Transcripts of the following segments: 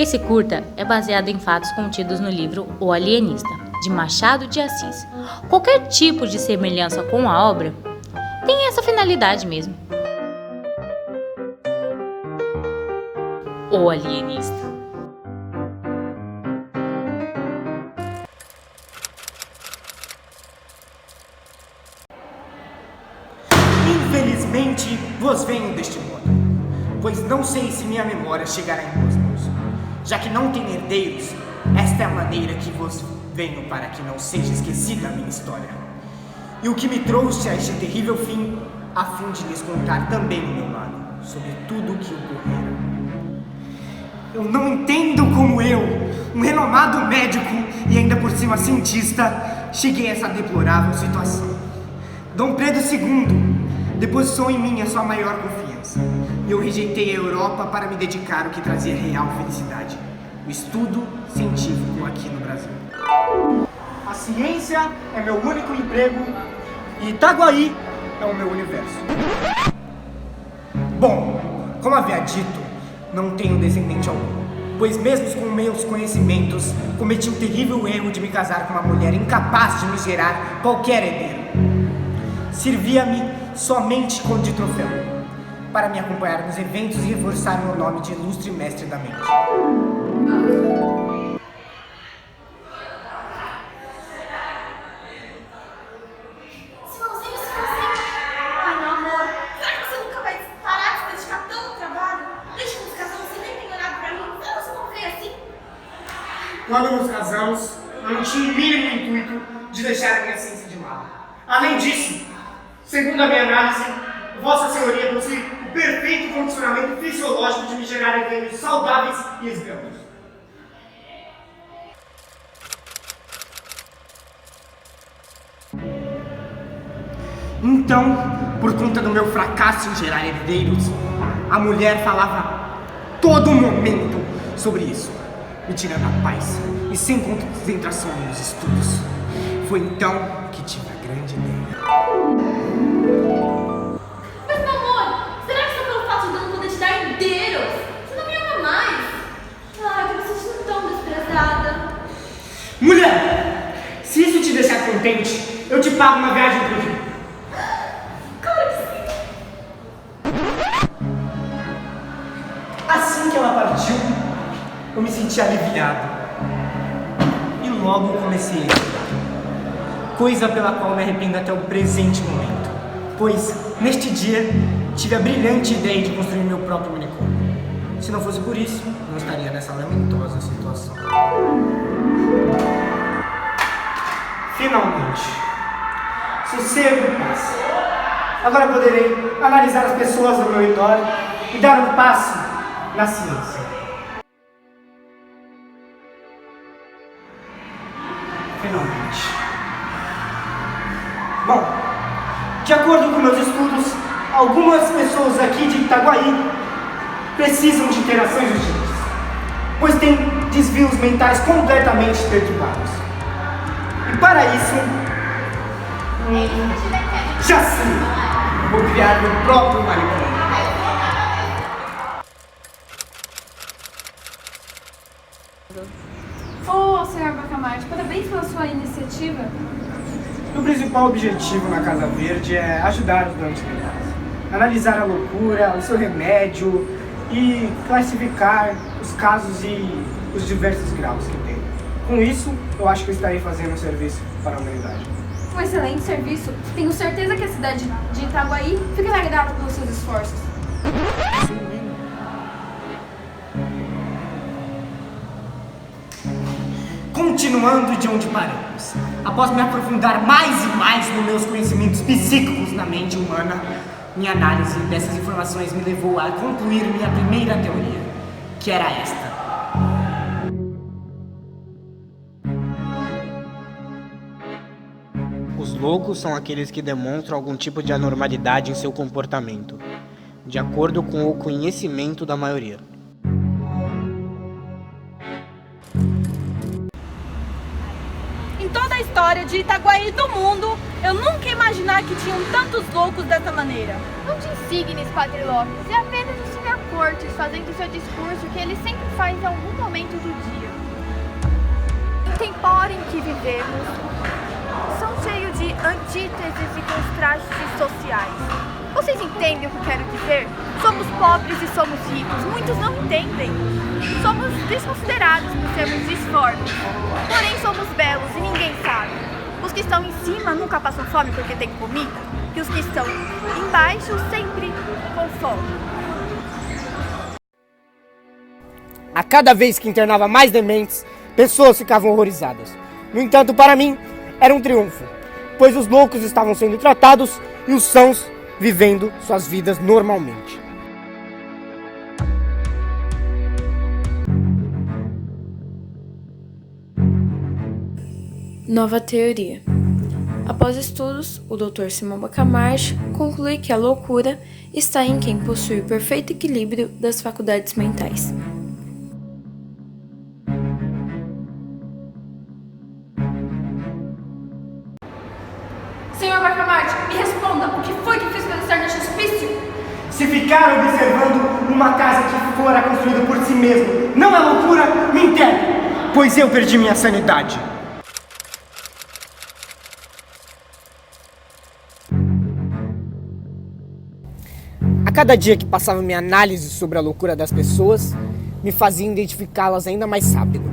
Esse curta é baseado em fatos contidos no livro O Alienista, de Machado de Assis. Qualquer tipo de semelhança com a obra tem essa finalidade mesmo. O Alienista. Infelizmente, vos venho deste modo, pois não sei se minha memória chegará em boas mãos. Já que não tem herdeiros, esta é a maneira que vos venho para que não seja esquecida a minha história. E o que me trouxe a este terrível fim, a fim de lhes contar também o meu lado, sobre tudo o que ocorrera. Eu não entendo como eu, um renomado médico e ainda por cima cientista, cheguei a essa deplorável situação. Dom Pedro II depositou em mim a sua maior confiança, e eu rejeitei a Europa para me dedicar ao que trazia real felicidade, o estudo científico aqui no Brasil. A ciência é meu único emprego e Itaguaí é o meu universo. Bom, como havia dito, não tenho descendente algum, pois mesmo com meus conhecimentos, cometi o terrível erro de me casar com uma mulher incapaz de me gerar qualquer herdeiro. Servia-me somente como de troféu, para me acompanhar nos eventos e reforçar meu nome de ilustre mestre da mente. Ai, meu amor, será que você nunca vai parar de se dedicar tanto trabalho? Desde que nos casamos, você nem tem olhado pra mim. Será que você não vê assim? Quando nos casamos, eu não tinha o mínimo intuito de deixar a minha ciência de lado. Além disso, segundo a minha análise, Vossa Senhoria possui o perfeito condicionamento fisiológico de me gerar herdeiros saudáveis e esbeltos. Então, por conta do meu fracasso em gerar herdeiros, a mulher falava todo momento sobre isso, me tirando a paz e sem concentração nos estudos. Foi então que tive a grande ideia. Mas, meu amor, será que só pelo fato de eu não poder te dar herdeiros? Você não me ama mais? Ai, eu tô me sentindo tão desprezada. Mulher, se isso te deixar contente, eu te pago uma viagem pro Rio. Claro que sim. Assim que ela partiu, eu me senti aliviado. E logo comecei a estudar. Coisa pela qual me arrependo até o presente momento. Pois, neste dia, tive a brilhante ideia de construir meu próprio manicômio. Se não fosse por isso, não estaria nessa lamentosa situação. Finalmente, sossego e paz. Agora poderei analisar as pessoas ao meu redor e dar um passo na ciência. Finalmente. Bom, de acordo com meus estudos, algumas pessoas aqui de Itaguaí precisam de interações urgentes, pois têm desvios mentais completamente perturbados. E para isso, já sei, vou criar meu próprio manicômio. Ô, senhor Bacamarte, parabéns pela sua iniciativa. O principal objetivo na Casa Verde é ajudar os doentes mentais, analisar a loucura, o seu remédio e classificar os casos e os diversos graus que tem. Com isso, eu acho que eu estarei fazendo um serviço para a humanidade. Um excelente serviço. Tenho certeza que a cidade de Itaguaí ficará grata pelos seus esforços. Continuando de onde paramos, após me aprofundar mais e mais nos meus conhecimentos psíquicos na mente humana, minha análise dessas informações me levou a concluir minha primeira teoria, que era esta. Os loucos são aqueles que demonstram algum tipo de anormalidade em seu comportamento, de acordo com o conhecimento da maioria. Em toda a história de Itaguaí e do mundo, eu nunca ia imaginar que tinham tantos loucos dessa maneira. Não te insignes, Padre Lopes, é apenas o Sr. Ortiz fazendo seu discurso que ele sempre faz em algum momento do dia. O tempo em que vivemos são cheios de antíteses e contrastes sociais. Vocês entendem o que quero dizer? Somos pobres e somos ricos. Muitos não entendem. Somos desconsiderados por sermos disformes. Porém, somos belos e ninguém sabe. Os que estão em cima nunca passam fome porque tem comida. E os que estão embaixo sempre com fome. A cada vez que internava mais dementes, pessoas ficavam horrorizadas. No entanto, para mim, era um triunfo, pois os loucos estavam sendo tratados e os sãos vivendo suas vidas normalmente. Nova teoria. Após estudos, o Dr. Simão Bacamarte conclui que a loucura está em quem possui o perfeito equilíbrio das faculdades mentais. Senhor Bacamarte, me responda, o que foi que fez para estar neste hospício? Se ficar observando uma casa que fora construída por si mesmo não é loucura, me enterre, pois eu perdi minha sanidade. A cada dia que passava minha análise sobre a loucura das pessoas, me fazia identificá-las ainda mais rápido.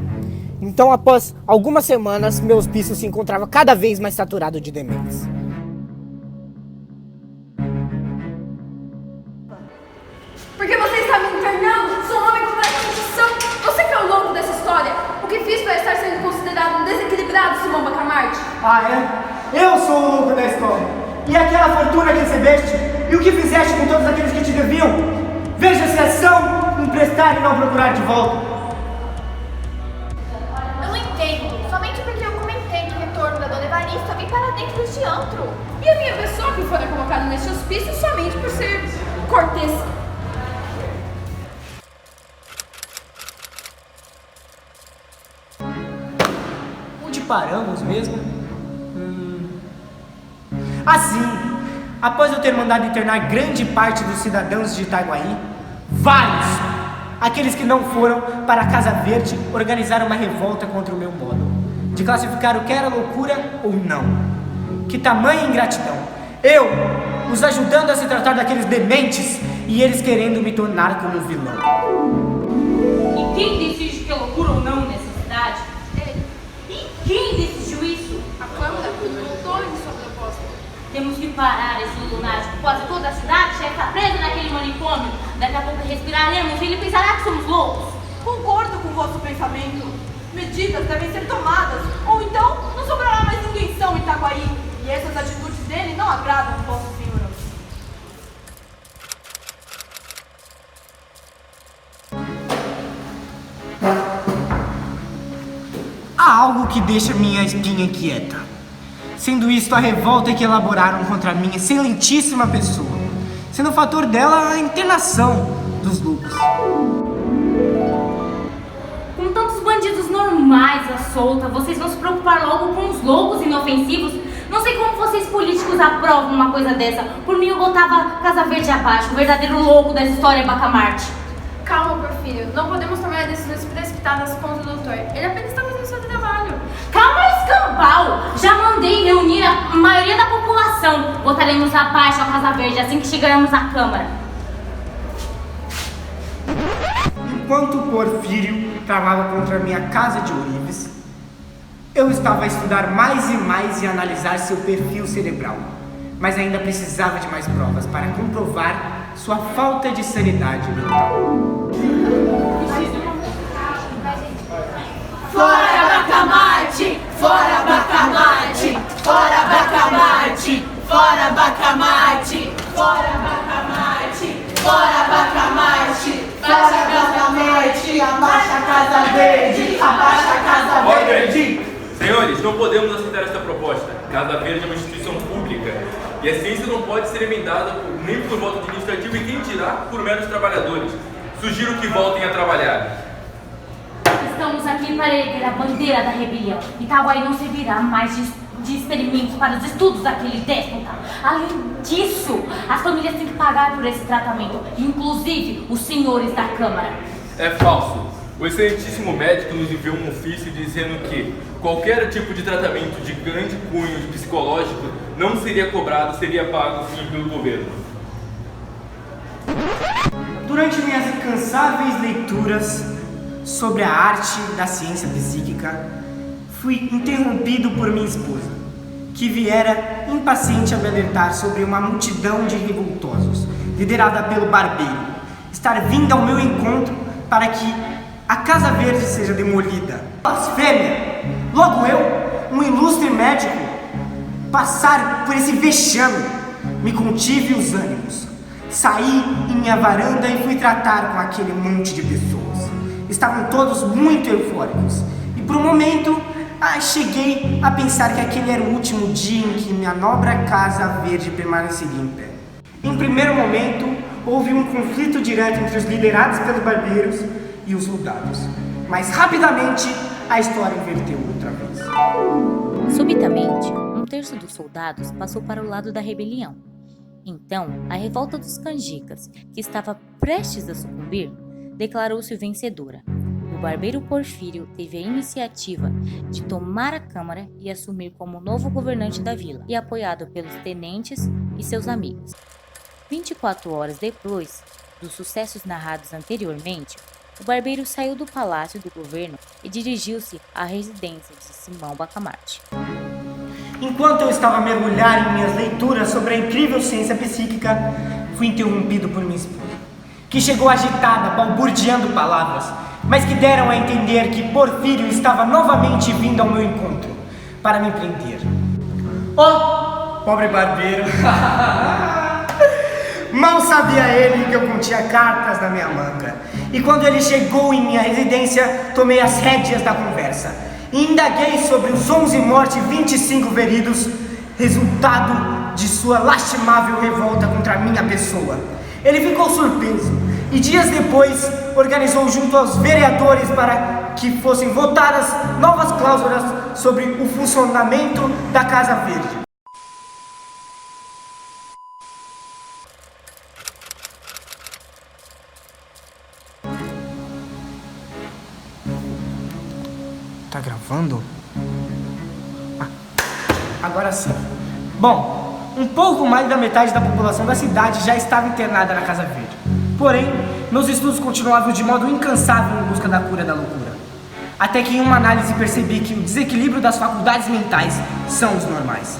Então, após algumas semanas, meu hospício se encontrava cada vez mais saturado de dementes. Por que você está me internando? Sou um homem completamente são. Você que é o louco dessa história. O que fiz para estar sendo considerado um desequilibrado, Simão Bacamarte? Ah, é? Eu sou o louco da história. E aquela fortuna que recebeste? E o que fizeste com todos aqueles que te deviam? Veja se é são emprestar e não procurar de volta. Eu não entendo. Somente porque eu comentei que o retorno da Dona Evarista vim para dentro deste antro. E a minha pessoa que fora colocada neste hospício somente por ser cortês. Onde paramos mesmo? Assim, após eu ter mandado internar grande parte dos cidadãos de Itaguaí, vários, aqueles que não foram para a Casa Verde, organizaram uma revolta contra o meu modo de classificar o que era loucura ou não. Que tamanha ingratidão! Eu, os ajudando a se tratar daqueles dementes e eles querendo me tornar como vilão. E quem decide que é loucura ou não nessa cidade? E quem decidiu isso? A Câmara votou em sua proposta. Temos que parar esse lunático. Quase toda a cidade já está presa naquele manicômio. Daqui a pouco respiraremos e ele pensará que somos loucos. Concordo com o vosso pensamento. Medidas devem ser tomadas, ou então não sobrará mais ninguém são em Itaguaí. E essas atitudes dele não agradam o vosso senhor. Há algo que deixa minha espinha inquieta. Sendo isto a revolta que elaboraram contra minha excelentíssima pessoa, sendo o fator dela a internação dos loucos. Com tantos bandidos normais à solta, vocês vão se preocupar logo com os loucos inofensivos? Não sei como vocês políticos aprovam uma coisa dessa. Por mim eu botava Casa Verde abaixo, o verdadeiro louco dessa história é Bacamarte. Calma, Porfírio. Não podemos tomar decisões precipitadas contra o doutor. Ele apenas está fazendo seu trabalho. Calma, escambau! Já mandei reunir a maioria da população. Botaremos abaixo a Casa Verde assim que chegarmos à Câmara. Enquanto Porfírio tramava contra minha casa de ourives, eu estava a estudar mais e mais e analisar seu perfil cerebral, mas ainda precisava de mais provas para comprovar sua falta de sanidade mental. Fora Bacamarte! Fora Bacamarte! Fora Bacamarte! Fora Bacamarte! Fora Bacamarte! Fora Bacamarte! Fora Bacamarte! Abaixa a Casa Verde! Abaixa a Casa Verde! Senhores, não podemos aceitar esta proposta. Casa Verde é uma instituição pública e a ciência não pode ser emendada nem por voto administrativo e quem dirá por meros trabalhadores. Sugiro que voltem a trabalhar. Estamos aqui para erguer a bandeira da rebelião. Itaguaí não servirá mais de de experimentos para os estudos daquele déspota. Além disso, as famílias têm que pagar por esse tratamento, inclusive os senhores da Câmara. É falso. O excelentíssimo médico nos enviou um ofício dizendo que qualquer tipo de tratamento de grande cunho psicológico não seria cobrado, seria pago sim pelo governo. Durante minhas incansáveis leituras sobre a arte da ciência psíquica, fui interrompido por minha esposa, que viera impaciente a me alertar sobre uma multidão de revoltosos, liderada pelo barbeiro, estar vindo ao meu encontro para que a Casa Verde seja demolida. Blasfêmia! Logo eu, um ilustre médico, passar por esse vexame. Me contive os ânimos. Saí em minha varanda e fui tratar com aquele monte de pessoas. Estavam todos muito eufóricos. E por um momento, cheguei a pensar que aquele era o último dia em que minha nobre Casa Verde permaneceria em pé. Em primeiro momento, houve um conflito direto entre os liderados pelos barbeiros e os soldados. Mas rapidamente, a história inverteu outra vez. Subitamente, um terço dos soldados passou para o lado da rebelião. Então, a revolta dos canjicas, que estava prestes a sucumbir, declarou-se vencedora. O barbeiro Porfírio teve a iniciativa de tomar a Câmara e assumir como novo governante da vila, e apoiado pelos tenentes e seus amigos. 24 horas depois dos sucessos narrados anteriormente, o barbeiro saiu do palácio do governo e dirigiu-se à residência de Simão Bacamarte. Enquanto eu estava a mergulhar em minhas leituras sobre a incrível ciência psíquica, fui interrompido por minha esposa, que chegou agitada, balbuciando palavras, mas que deram a entender que Porfírio estava novamente vindo ao meu encontro para me prender. Oh, pobre barbeiro! Mal sabia ele que eu continha cartas na minha manga. E quando ele chegou em minha residência, tomei as rédeas da conversa e indaguei sobre os 11 mortos e 25 feridos, resultado de sua lastimável revolta contra a minha pessoa. Ele ficou surpreso e dias depois organizou junto aos vereadores para que fossem votadas novas cláusulas sobre o funcionamento da Casa Verde. Tá gravando? Agora sim. Bom, um pouco mais da metade da população da cidade já estava internada na Casa Verde. Porém, meus estudos continuavam de modo incansável em busca da cura da loucura. Até que em uma análise percebi que o desequilíbrio das faculdades mentais são os normais.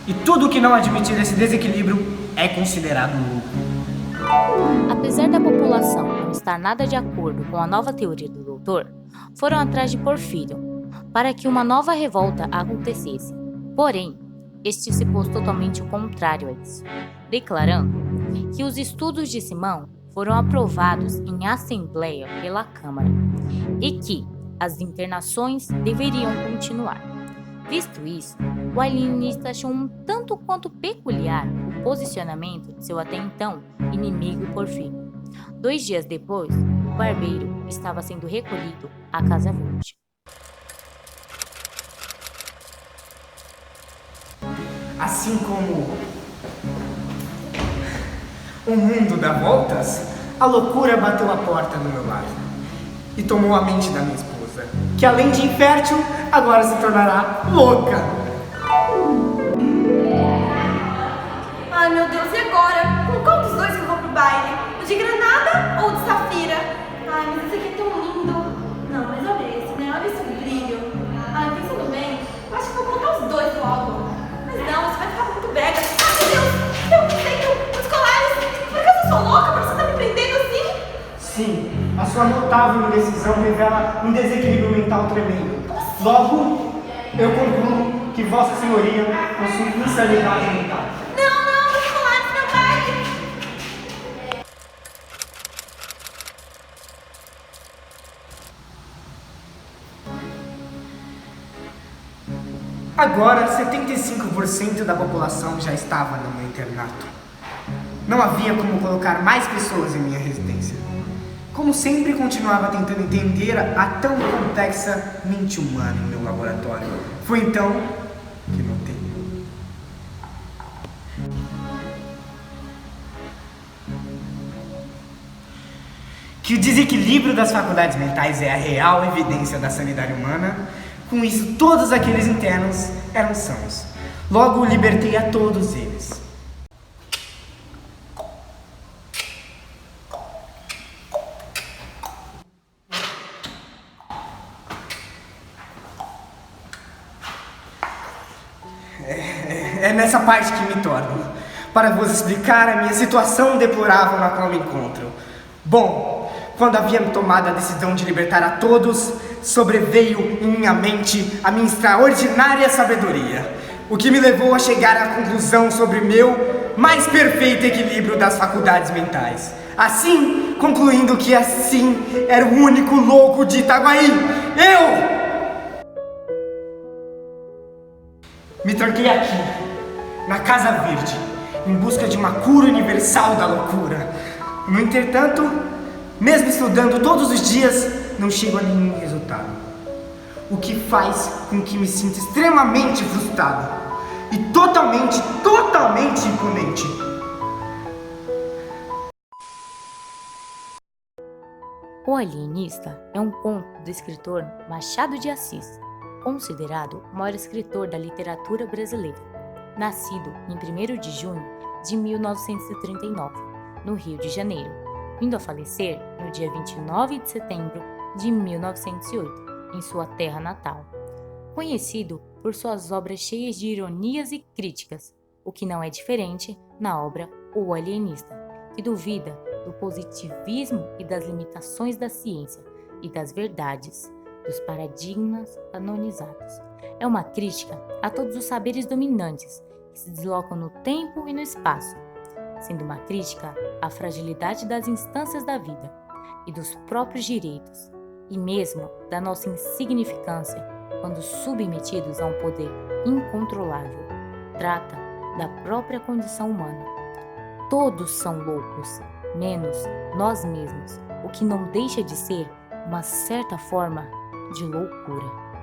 E tudo que não admitir esse desequilíbrio é considerado louco. Apesar da população não estar nada de acordo com a nova teoria do doutor, foram atrás de Porfírio para que uma nova revolta acontecesse. Porém, este se pôs totalmente o contrário a isso, declarando que os estudos de Simão foram aprovados em assembleia pela Câmara e que as internações deveriam continuar. Visto isso, o alienista achou um tanto quanto peculiar o posicionamento de seu até então inimigo Porfírio. 2 dias depois, o barbeiro estava sendo recolhido à Casa Verde. Assim como o mundo dá voltas, a loucura bateu a porta do meu lado e tomou a mente da minha esposa, que além de infértil, agora se tornará louca. Ai, meu Deus, e agora? Com qual dos dois que eu vou pro baile? O de granada ou o de safira? Ai, mas esse aqui é tão lindo. Não, mas olha esse, né? Olha esse brilho. Ai, pensando bem, eu acho que vou colocar os dois no álbum. Mas não, isso vai ficar muito brega. Ai, meu Deus, eu tenho os colares. Por que eu sou louca pra você estar me prendendo assim? Sim, a sua notável indecisão revela um desequilíbrio mental tremendo. Logo, eu concluo que Vossa Senhoria possui insanidade mental. Não, os colares, meu pai. Agora, 75% da população já estava no meu internato. Não havia como colocar mais pessoas em minha residência. Como sempre, continuava tentando entender a tão complexa mente humana em meu laboratório. Foi então que notei. que o desequilíbrio das faculdades mentais é a real evidência da sanidade humana. Com isso, todos aqueles internos eram sãos. Logo, libertei a todos eles. É nessa parte que me torno, para vos explicar a minha situação deplorável na qual me encontro. Bom, quando havia tomado a decisão de libertar a todos, sobreveio em minha mente a minha extraordinária sabedoria, o que me levou a chegar à conclusão sobre meu mais perfeito equilíbrio das faculdades mentais. Assim, concluindo que assim era o único louco de Itaguaí, eu! Me tranquei aqui, na Casa Verde, em busca de uma cura universal da loucura. No entretanto, mesmo estudando todos os dias, não chego a nenhum resultado. O que faz com que me sinta extremamente frustrado e totalmente imponente. O Alienista é um conto do escritor Machado de Assis, considerado o maior escritor da literatura brasileira. Nascido em 1º de junho de 1939, no Rio de Janeiro, vindo a falecer no dia 29 de setembro de 1908, em sua terra natal. Conhecido por suas obras cheias de ironias e críticas, o que não é diferente na obra O Alienista, que duvida do positivismo e das limitações da ciência e das verdades, dos paradigmas canonizados. É uma crítica a todos os saberes dominantes que se deslocam no tempo e no espaço, sendo uma crítica à fragilidade das instâncias da vida e dos próprios direitos, e mesmo da nossa insignificância quando submetidos a um poder incontrolável. Trata da própria condição humana. Todos são loucos, menos nós mesmos, o que não deixa de ser uma certa forma de loucura.